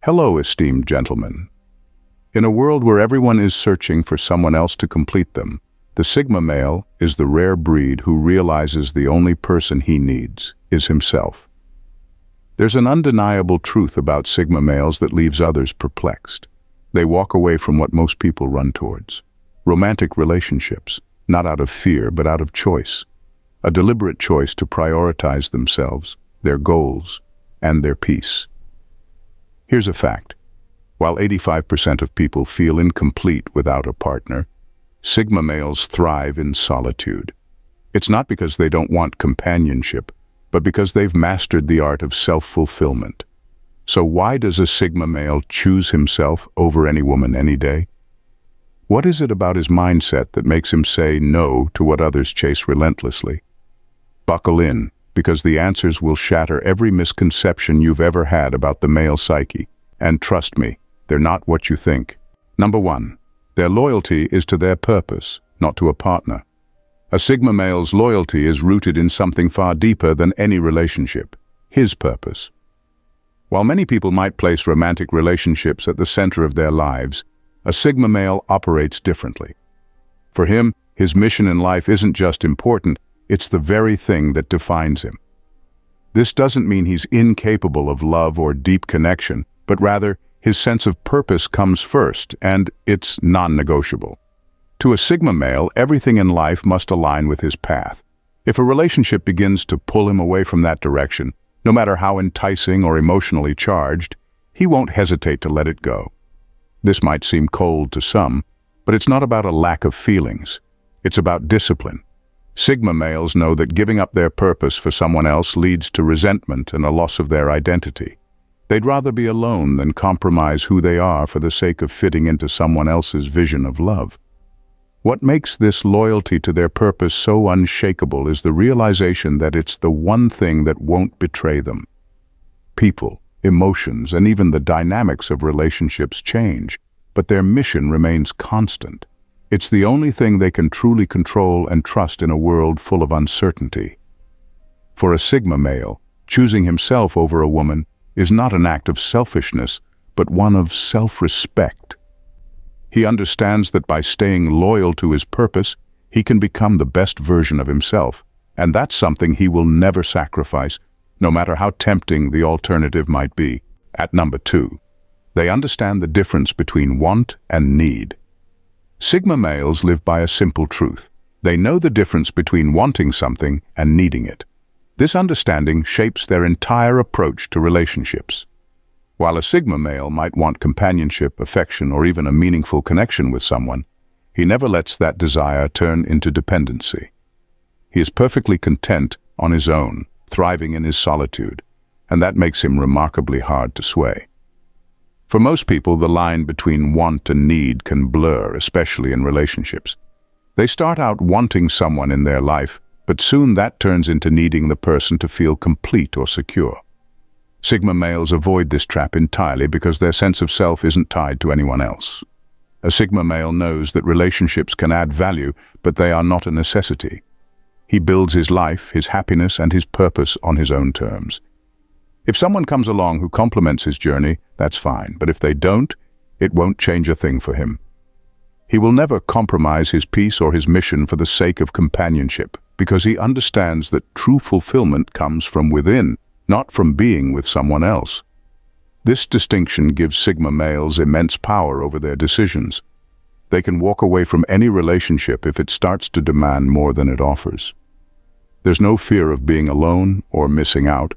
Hello, esteemed gentlemen. In a world where everyone is searching for someone else to complete them, the Sigma male is the rare breed who realizes the only person he needs is himself. There's an undeniable truth about Sigma males that leaves others perplexed. They walk away from what most people run towards. Romantic relationships, not out of fear but out of choice. A deliberate choice to prioritize themselves, their goals, and their peace. Here's a fact. While 85% of people feel incomplete without a partner, Sigma males thrive in solitude. It's not because they don't want companionship, but because they've mastered the art of self-fulfillment. So why does a Sigma male choose himself over any woman any day? What is it about his mindset that makes him say no to what others chase relentlessly? Buckle in, because the answers will shatter every misconception you've ever had about the male psyche. And trust me, they're not what you think. Number 1. Their loyalty is to their purpose, not to a partner. A Sigma male's loyalty is rooted in something far deeper than any relationship, his purpose. While many people might place romantic relationships at the center of their lives, a Sigma male operates differently. For him, his mission in life isn't just important, it's the very thing that defines him. This doesn't mean he's incapable of love or deep connection, but rather, his sense of purpose comes first, and it's non-negotiable. To a Sigma male, everything in life must align with his path. If a relationship begins to pull him away from that direction, no matter how enticing or emotionally charged, he won't hesitate to let it go. This might seem cold to some, but it's not about a lack of feelings. It's about discipline. Sigma males know that giving up their purpose for someone else leads to resentment and a loss of their identity. They'd rather be alone than compromise who they are for the sake of fitting into someone else's vision of love. What makes this loyalty to their purpose so unshakable is the realization that it's the one thing that won't betray them. People, emotions, and even the dynamics of relationships change, but their mission remains constant. It's the only thing they can truly control and trust in a world full of uncertainty. For a Sigma male, choosing himself over a woman is not an act of selfishness, but one of self-respect. He understands that by staying loyal to his purpose, he can become the best version of himself, and that's something he will never sacrifice, no matter how tempting the alternative might be. At number 2, they understand the difference between want and need. Sigma males live by a simple truth. They know the difference between wanting something and needing it. This understanding shapes their entire approach to relationships. While a Sigma male might want companionship, affection, or even a meaningful connection with someone, he never lets that desire turn into dependency. He is perfectly content on his own, thriving in his solitude, and that makes him remarkably hard to sway. For most people, the line between want and need can blur, especially in relationships. They start out wanting someone in their life, but soon that turns into needing the person to feel complete or secure. Sigma males avoid this trap entirely because their sense of self isn't tied to anyone else. A Sigma male knows that relationships can add value, but they are not a necessity. He builds his life, his happiness, and his purpose on his own terms. If someone comes along who complements his journey, that's fine, but if they don't, it won't change a thing for him. He will never compromise his peace or his mission for the sake of companionship, because he understands that true fulfillment comes from within, not from being with someone else. This distinction gives Sigma males immense power over their decisions. They can walk away from any relationship if it starts to demand more than it offers. There's no fear of being alone or missing out,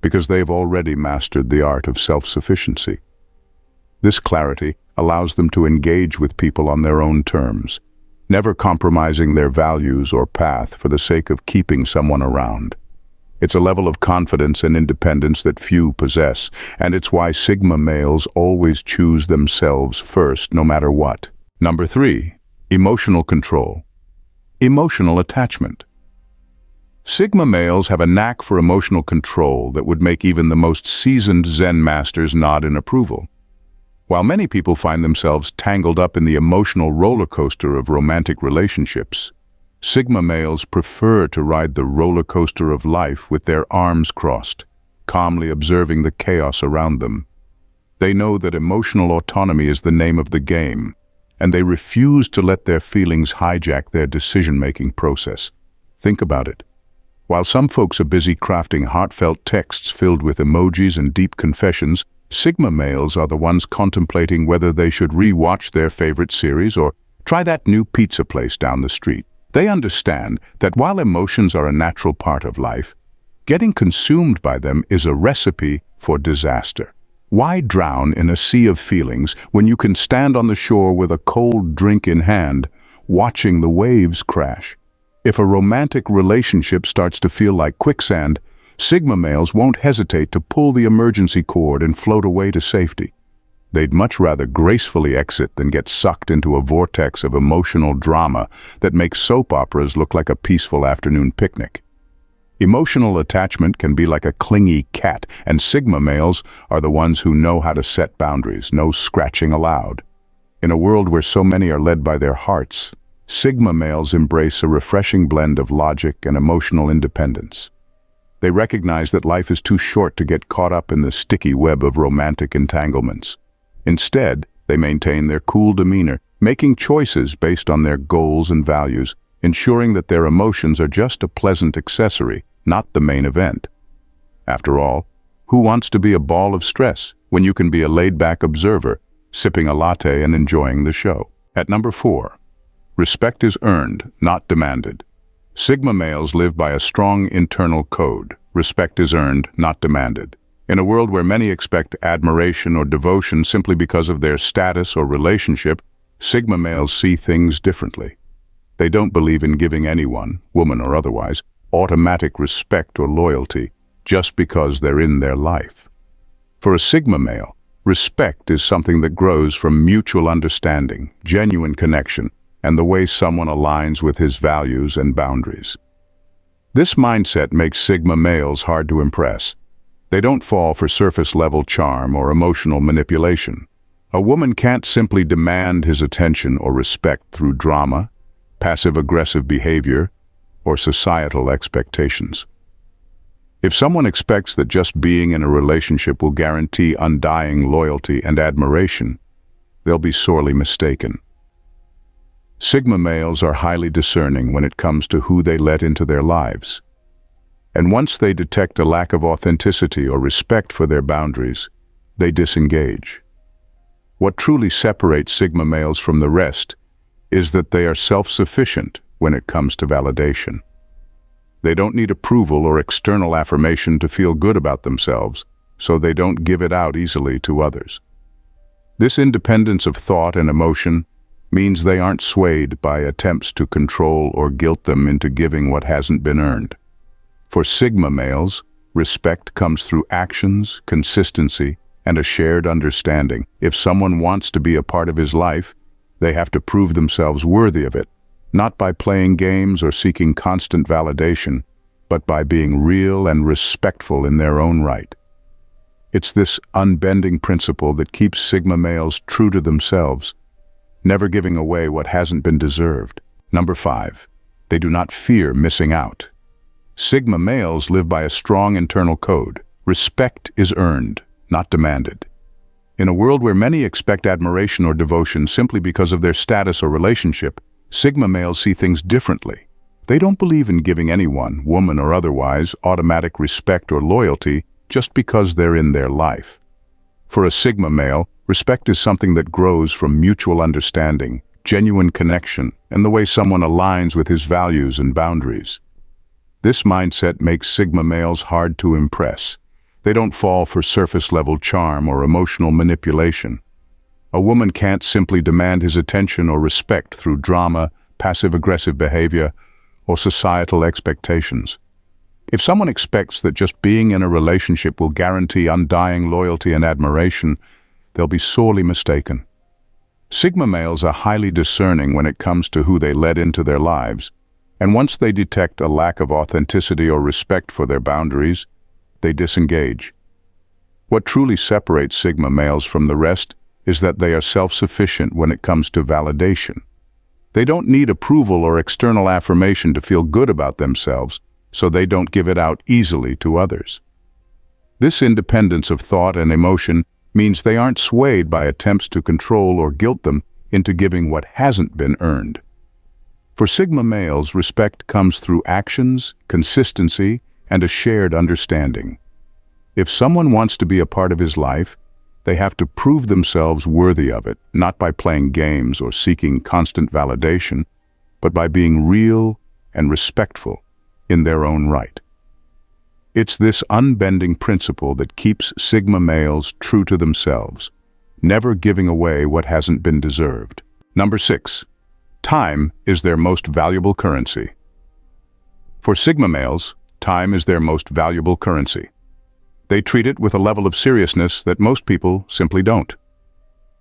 because they've already mastered the art of self-sufficiency. This clarity allows them to engage with people on their own terms, never compromising their values or path for the sake of keeping someone around. It's a level of confidence and independence that few possess, and it's why Sigma males always choose themselves first, no matter what. Number 3, emotional control. Emotional attachment. Sigma males have a knack for emotional control that would make even the most seasoned Zen masters nod in approval. While many people find themselves tangled up in the emotional roller coaster of romantic relationships, Sigma males prefer to ride the roller coaster of life with their arms crossed, calmly observing the chaos around them. They know that emotional autonomy is the name of the game, and they refuse to let their feelings hijack their decision-making process. Think about it. While some folks are busy crafting heartfelt texts filled with emojis and deep confessions, Sigma males are the ones contemplating whether they should re-watch their favorite series or try that new pizza place down the street. They understand that while emotions are a natural part of life, getting consumed by them is a recipe for disaster. Why drown in a sea of feelings when you can stand on the shore with a cold drink in hand, watching the waves crash? If a romantic relationship starts to feel like quicksand, Sigma males won't hesitate to pull the emergency cord and float away to safety. They'd much rather gracefully exit than get sucked into a vortex of emotional drama that makes soap operas look like a peaceful afternoon picnic. Emotional attachment can be like a clingy cat, and Sigma males are the ones who know how to set boundaries, no scratching allowed. In a world where so many are led by their hearts, Sigma males embrace a refreshing blend of logic and emotional independence. They recognize that life is too short to get caught up in the sticky web of romantic entanglements. Instead, they maintain their cool demeanor, making choices based on their goals and values, ensuring that their emotions are just a pleasant accessory, not the main event. After all, who wants to be a ball of stress when you can be a laid-back observer, sipping a latte and enjoying the show? At number 4, respect is earned, not demanded. Sigma males live by a strong internal code. Respect is earned, not demanded. In a world where many expect admiration or devotion simply because of their status or relationship, Sigma males see things differently. They don't believe in giving anyone, woman or otherwise, automatic respect or loyalty just because they're in their life. For a Sigma male, respect is something that grows from mutual understanding, genuine connection, and the way someone aligns with his values and boundaries. This mindset makes Sigma males hard to impress. They don't fall for surface-level charm or emotional manipulation. A woman can't simply demand his attention or respect through drama, passive-aggressive behavior, or societal expectations. If someone expects that just being in a relationship will guarantee undying loyalty and admiration, they'll be sorely mistaken. Sigma males are highly discerning when it comes to who they let into their lives. And once they detect a lack of authenticity or respect for their boundaries, they disengage. What truly separates Sigma males from the rest is that they are self-sufficient when it comes to validation. They don't need approval or external affirmation to feel good about themselves, so they don't give it out easily to others. This independence of thought and emotion means they aren't swayed by attempts to control or guilt them into giving what hasn't been earned. For Sigma males, respect comes through actions, consistency, and a shared understanding. If someone wants to be a part of his life, they have to prove themselves worthy of it, not by playing games or seeking constant validation, but by being real and respectful in their own right. It's this unbending principle that keeps Sigma males true to themselves, never giving away what hasn't been deserved. Number 5, they do not fear missing out. Sigma males live by a strong internal code. Respect is earned, not demanded. In a world where many expect admiration or devotion simply because of their status or relationship, Sigma males see things differently. They don't believe in giving anyone, woman or otherwise, automatic respect or loyalty just because they're in their life. For a Sigma male, respect is something that grows from mutual understanding, genuine connection, and the way someone aligns with his values and boundaries. This mindset makes Sigma males hard to impress. They don't fall for surface-level charm or emotional manipulation. A woman can't simply demand his attention or respect through drama, passive-aggressive behavior, or societal expectations. If someone expects that just being in a relationship will guarantee undying loyalty and admiration, they'll be sorely mistaken. Sigma males are highly discerning when it comes to who they let into their lives, and once they detect a lack of authenticity or respect for their boundaries, they disengage. What truly separates Sigma males from the rest is that they are self-sufficient when it comes to validation. They don't need approval or external affirmation to feel good about themselves, so they don't give it out easily to others. This independence of thought and emotion means they aren't swayed by attempts to control or guilt them into giving what hasn't been earned. For Sigma males, respect comes through actions, consistency, and a shared understanding. If someone wants to be a part of his life, they have to prove themselves worthy of it, not by playing games or seeking constant validation, but by being real and respectful in their own right. It's this unbending principle that keeps Sigma males true to themselves, never giving away what hasn't been deserved. Number 6. Time is their most valuable currency. For Sigma males, time is their most valuable currency. They treat it with a level of seriousness that most people simply don't.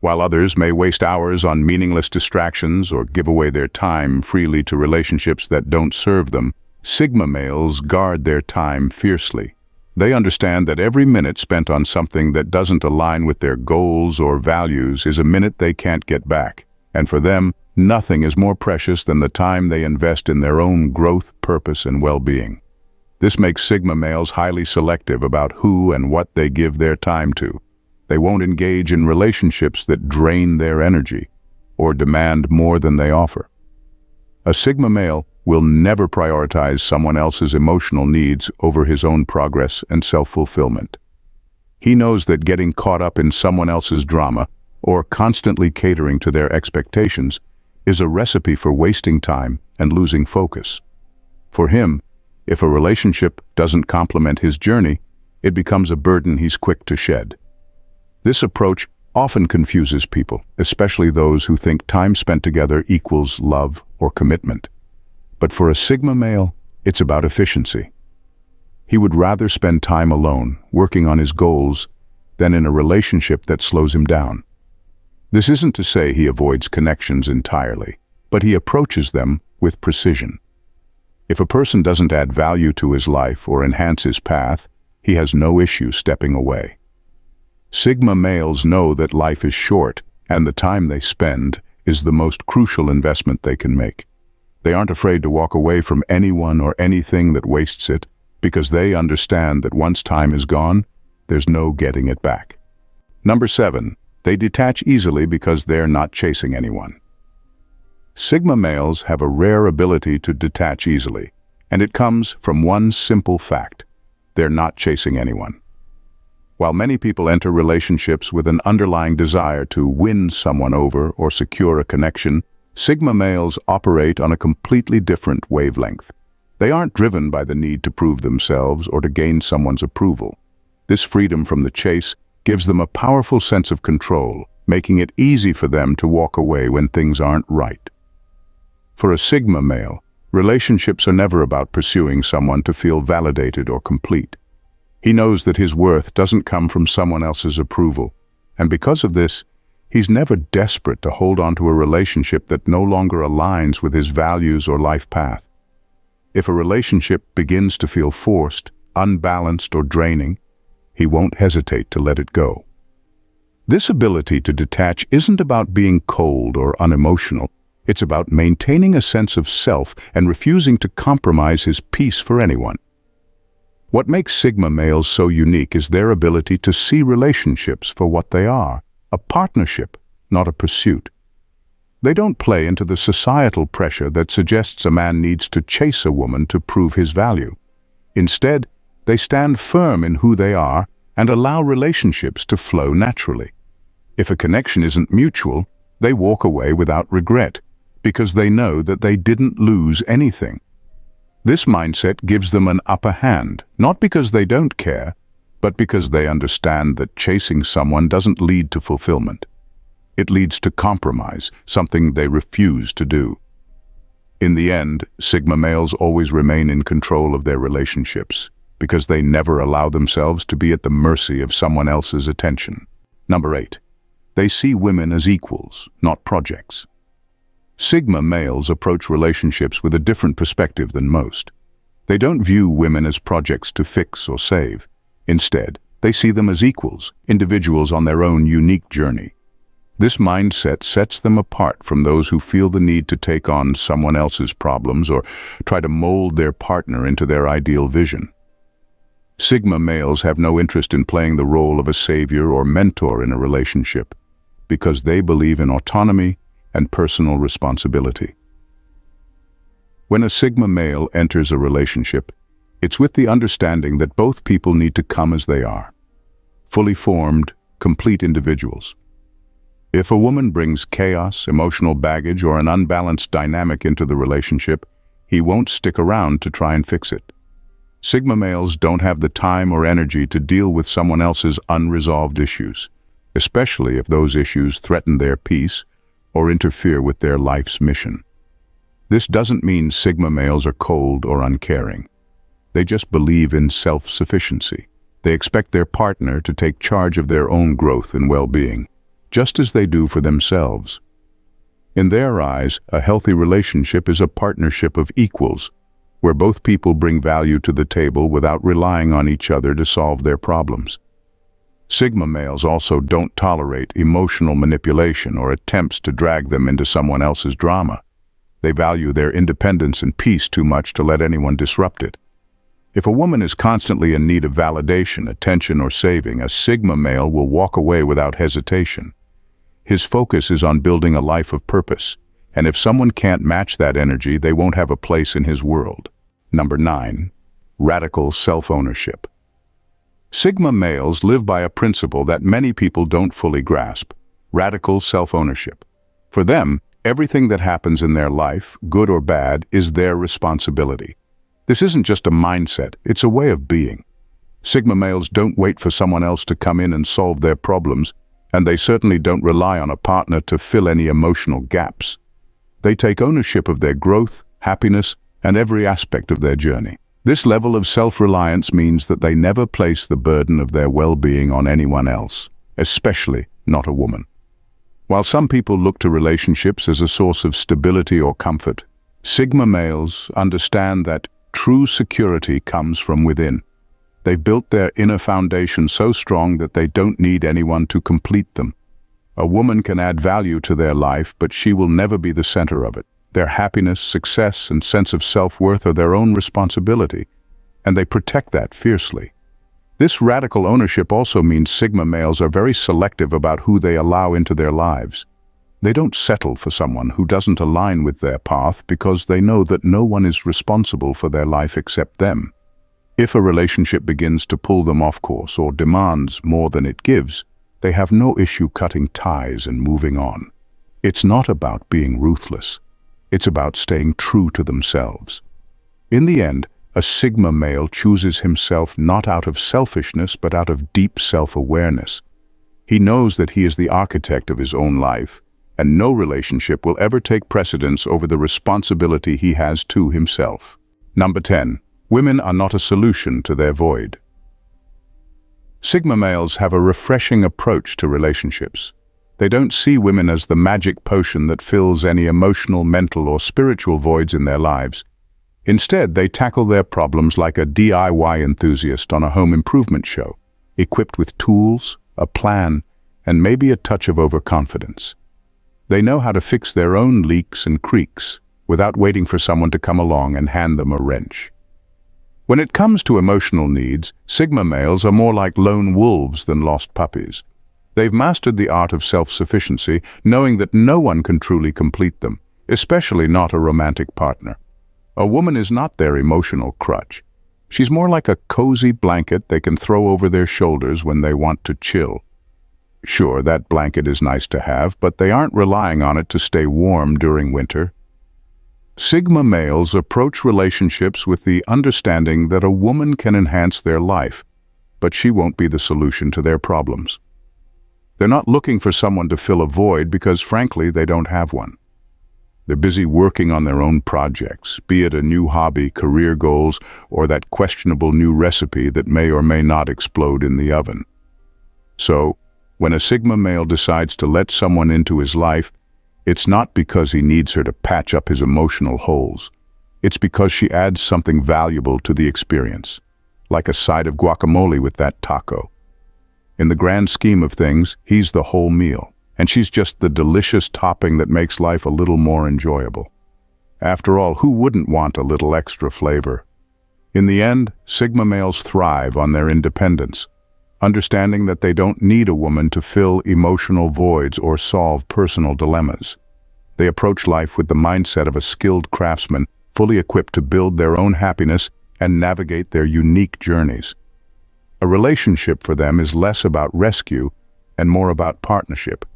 While others may waste hours on meaningless distractions or give away their time freely to relationships that don't serve them, Sigma males guard their time fiercely. They understand that every minute spent on something that doesn't align with their goals or values is a minute they can't get back. And for them, nothing is more precious than the time they invest in their own growth, purpose, and well-being. This makes Sigma males highly selective about who and what they give their time to. They won't engage in relationships that drain their energy or demand more than they offer. A Sigma male will never prioritize someone else's emotional needs over his own progress and self-fulfillment. He knows that getting caught up in someone else's drama or constantly catering to their expectations is a recipe for wasting time and losing focus. For him, if a relationship doesn't complement his journey, it becomes a burden he's quick to shed. This approach often confuses people, especially those who think time spent together equals love or commitment. But for a Sigma male, it's about efficiency. He would rather spend time alone, working on his goals, than in a relationship that slows him down. This isn't to say he avoids connections entirely, but he approaches them with precision. If a person doesn't add value to his life or enhance his path, he has no issue stepping away. Sigma males know that life is short, and the time they spend is the most crucial investment they can make. They aren't afraid to walk away from anyone or anything that wastes it, because they understand that once time is gone, there's no getting it back. Number 7. They detach easily because they're not chasing anyone. Sigma males have a rare ability to detach easily, and it comes from one simple fact: they're not chasing anyone. While many people enter relationships with an underlying desire to win someone over or secure a connection, Sigma males operate on a completely different wavelength. They aren't driven by the need to prove themselves or to gain someone's approval. This freedom from the chase gives them a powerful sense of control, making it easy for them to walk away when things aren't right. For a Sigma male, relationships are never about pursuing someone to feel validated or complete. He knows that his worth doesn't come from someone else's approval, and because of this, he's never desperate to hold on to a relationship that no longer aligns with his values or life path. If a relationship begins to feel forced, unbalanced, or draining, he won't hesitate to let it go. This ability to detach isn't about being cold or unemotional. It's about maintaining a sense of self and refusing to compromise his peace for anyone. What makes Sigma males so unique is their ability to see relationships for what they are: a partnership, not a pursuit. They don't play into the societal pressure that suggests a man needs to chase a woman to prove his value. Instead, they stand firm in who they are and allow relationships to flow naturally. If a connection isn't mutual, they walk away without regret, because they know that they didn't lose anything. This mindset gives them an upper hand, not because they don't care, but because they understand that chasing someone doesn't lead to fulfillment. It leads to compromise, something they refuse to do. In the end, Sigma males always remain in control of their relationships, because they never allow themselves to be at the mercy of someone else's attention. Number 8. They see women as equals, not projects. Sigma males approach relationships with a different perspective than most. They don't view women as projects to fix or save. Instead, they see them as equals, individuals on their own unique journey. This mindset sets them apart from those who feel the need to take on someone else's problems or try to mold their partner into their ideal vision. Sigma males have no interest in playing the role of a savior or mentor in a relationship because they believe in autonomy and personal responsibility. When a Sigma male enters a relationship, it's with the understanding that both people need to come as they are, fully formed, complete individuals. If a woman brings chaos, emotional baggage, or an unbalanced dynamic into the relationship, he won't stick around to try and fix it. Sigma males don't have the time or energy to deal with someone else's unresolved issues, especially if those issues threaten their peace or interfere with their life's mission. This doesn't mean Sigma males are cold or uncaring. They just believe in self-sufficiency. They expect their partner to take charge of their own growth and well-being, just as they do for themselves. In their eyes, a healthy relationship is a partnership of equals, where both people bring value to the table without relying on each other to solve their problems. Sigma males also don't tolerate emotional manipulation or attempts to drag them into someone else's drama. They value their independence and peace too much to let anyone disrupt it. If a woman is constantly in need of validation, attention, or saving, a Sigma male will walk away without hesitation. His focus is on building a life of purpose, and if someone can't match that energy, they won't have a place in his world. Number 9. Radical self-ownership. Sigma males live by a principle that many people don't fully grasp: radical self-ownership. For them, everything that happens in their life, good or bad, is their responsibility. This isn't just a mindset, it's a way of being. Sigma males don't wait for someone else to come in and solve their problems, and they certainly don't rely on a partner to fill any emotional gaps. They take ownership of their growth, happiness, and every aspect of their journey. This level of self-reliance means that they never place the burden of their well-being on anyone else, especially not a woman. While some people look to relationships as a source of stability or comfort, Sigma males understand that true security comes from within. They've built their inner foundation so strong that they don't need anyone to complete them. A woman can add value to their life, but she will never be the center of it. Their happiness, success, and sense of self-worth are their own responsibility, and they protect that fiercely. This radical ownership also means Sigma males are very selective about who they allow into their lives. They don't settle for someone who doesn't align with their path because they know that no one is responsible for their life except them. If a relationship begins to pull them off course or demands more than it gives, they have no issue cutting ties and moving on. It's not about being ruthless. It's about staying true to themselves. In the end, a Sigma male chooses himself not out of selfishness but out of deep self-awareness. He knows that he is the architect of his own life, and no relationship will ever take precedence over the responsibility he has to himself. Number 10. Women are not a solution to their void. Sigma males have a refreshing approach to relationships. They don't see women as the magic potion that fills any emotional, mental, or spiritual voids in their lives. Instead, they tackle their problems like a DIY enthusiast on a home improvement show, equipped with tools, a plan, and maybe a touch of overconfidence. They know how to fix their own leaks and creaks without waiting for someone to come along and hand them a wrench. When it comes to emotional needs, Sigma males are more like lone wolves than lost puppies. They've mastered the art of self-sufficiency, knowing that no one can truly complete them, especially not a romantic partner. A woman is not their emotional crutch. She's more like a cozy blanket they can throw over their shoulders when they want to chill. Sure, that blanket is nice to have, but they aren't relying on it to stay warm during winter. Sigma males approach relationships with the understanding that a woman can enhance their life, but she won't be the solution to their problems. They're not looking for someone to fill a void because, frankly, they don't have one. They're busy working on their own projects, be it a new hobby, career goals, or that questionable new recipe that may or may not explode in the oven. So, when a Sigma male decides to let someone into his life, it's not because he needs her to patch up his emotional holes. It's because she adds something valuable to the experience, like a side of guacamole with that taco. In the grand scheme of things, he's the whole meal, and she's just the delicious topping that makes life a little more enjoyable. After all, who wouldn't want a little extra flavor? In the end, Sigma males thrive on their independence, understanding that they don't need a woman to fill emotional voids or solve personal dilemmas. They approach life with the mindset of a skilled craftsman, fully equipped to build their own happiness and navigate their unique journeys. A relationship for them is less about rescue and more about partnership,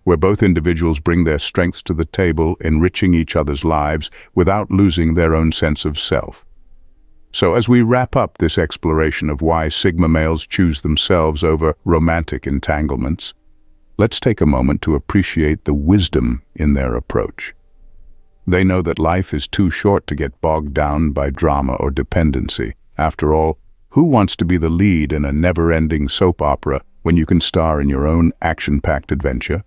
where both individuals bring their strengths to the table, enriching each other's lives without losing their own sense of self. So as we wrap up this exploration of why Sigma males choose themselves over romantic entanglements, let's take a moment to appreciate the wisdom in their approach. They know that life is too short to get bogged down by drama or dependency. After all, who wants to be the lead in a never-ending soap opera when you can star in your own action-packed adventure?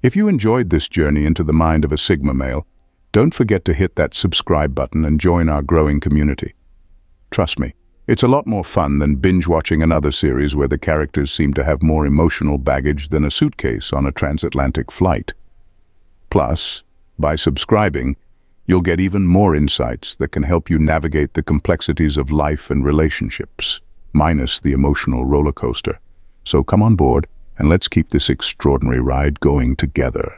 If you enjoyed this journey into the mind of a Sigma male, don't forget to hit that subscribe button and join our growing community. Trust me, it's a lot more fun than binge-watching another series where the characters seem to have more emotional baggage than a suitcase on a transatlantic flight. Plus, by subscribing, you'll get even more insights that can help you navigate the complexities of life and relationships, minus the emotional roller coaster. So come on board and let's keep this extraordinary ride going together.